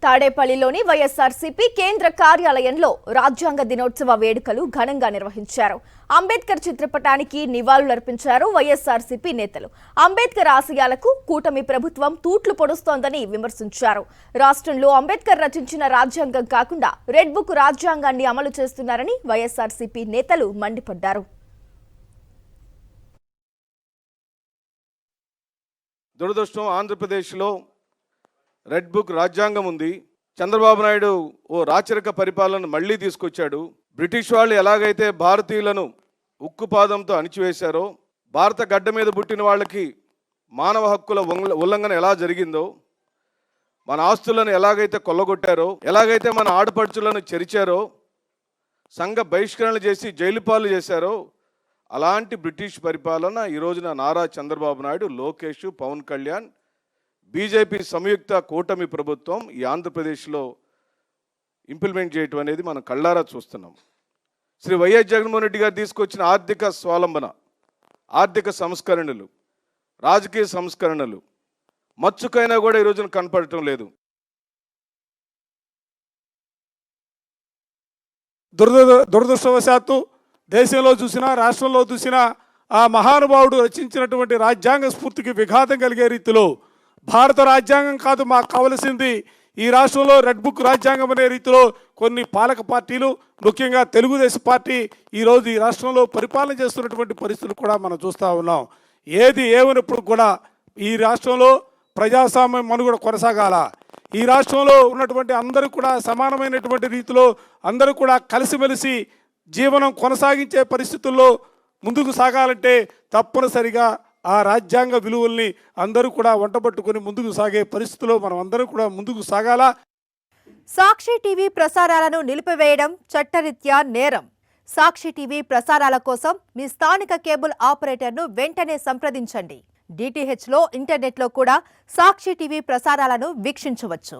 తాడేపల్లిలోని వైఎస్ఆర్సీపీ కేంద్ర కార్యాలయంలో రాజ్యాంగ దినోత్సవ వేడుకలు ఘనంగా నిర్వహించారు. అంబేద్కర్ చిత్రపటానికి నివాళులర్పించారు వైఎస్ఆర్సీపీ నేతలు. అంబేద్కర్ ఆశయాలకు కూటమి ప్రభుత్వం తూట్లు పొడుస్తోందని విమర్శించారు. రాష్ట్రంలో అంబేద్కర్ రచించిన రాజ్యాంగం కాకుండా రెడ్ బుక్ రాజ్యాంగాన్ని అమలు చేస్తున్నారని వైఎస్ఆర్సీపీ నేతలు మండిపడ్డారు. దురదృష్టం, ఆంధ్రప్రదేశ్లో రెడ్ బుక్ రాజ్యాంగం ఉంది. చంద్రబాబు నాయుడు ఓ రాచరిక పరిపాలన మళ్లీ తీసుకొచ్చాడు. బ్రిటిష్ వాళ్ళు ఎలాగైతే భారతీయులను ఉక్కుపాదంతో అణిచివేశారో, భారత గడ్డ మీద పుట్టిన వాళ్ళకి మానవ హక్కుల ఉల్లంఘన ఎలా జరిగిందో, మన ఆస్తులను ఎలాగైతే కొల్లగొట్టారో, ఎలాగైతే మన ఆడపడుచులను చెరిచారో, సంఘ బహిష్కరణలు చేసి జైలు పాలు చేశారో, అలాంటి బ్రిటిష్ పరిపాలన ఈ రోజున నారా చంద్రబాబు నాయుడు, లోకేష్, పవన్ కళ్యాణ్, బీజేపీ సంయుక్త కూటమి ప్రభుత్వం ఈ ఆంధ్రప్రదేశ్లో ఇంప్లిమెంట్ చేయటం అనేది మనం కళ్ళారా చూస్తున్నాం. శ్రీ వైఎస్ జగన్మోహన్ రెడ్డి గారు తీసుకొచ్చిన ఆర్థిక స్వావలంబన, ఆర్థిక సంస్కరణలు, రాజకీయ సంస్కరణలు మచ్చుకైనా కూడా ఈ రోజున కనపడటం లేదు. దురదృష్టవశాత్తు దేశంలో చూసినా, రాష్ట్రంలో చూసినా ఆ మహానుభావుడు రచించినటువంటి రాజ్యాంగ స్ఫూర్తికి విఘాతం కలిగే రీతిలో భారత రాజ్యాంగం కాదు మాకు కావలసింది, ఈ రాష్ట్రంలో రెడ్ బుక్ రాజ్యాంగం అనే రీతిలో కొన్ని పాలక పార్టీలు, ముఖ్యంగా తెలుగుదేశం పార్టీ ఈరోజు ఈ రాష్ట్రంలో పరిపాలన చేస్తున్నటువంటి పరిస్థితులు కూడా మనం చూస్తూ ఉన్నాం. ఏది ఏమైనప్పుడు కూడా ఈ రాష్ట్రంలో ప్రజాస్వామ్యం మనుగడ కొనసాగాల, ఈ రాష్ట్రంలో ఉన్నటువంటి అందరూ కూడా సమానమైనటువంటి రీతిలో అందరూ కూడా కలిసిమెలిసి జీవనం కొనసాగించే పరిస్థితుల్లో ముందుకు సాగాలంటే తప్పనిసరిగా ఆ రాజ్యాంగ విలువల్ని అందరూ కూడా వంటబట్టుకుని ముందుకు సాగే పరిస్థితిలో మనం అందరూ కూడా ముందుకు సాగాల. సాక్షి టీవీ ప్రసారాలను నిలిపివేయడం చట్టరీత్యా నేరం. సాక్షి టీవీ ప్రసారాల కోసం మీ స్థానిక కేబుల్ ఆపరేటర్ను వెంటనే సంప్రదించండి. DTHలో, ఇంటర్నెట్లో కూడా సాక్షి టీవీ ప్రసారాలను వీక్షించవచ్చు.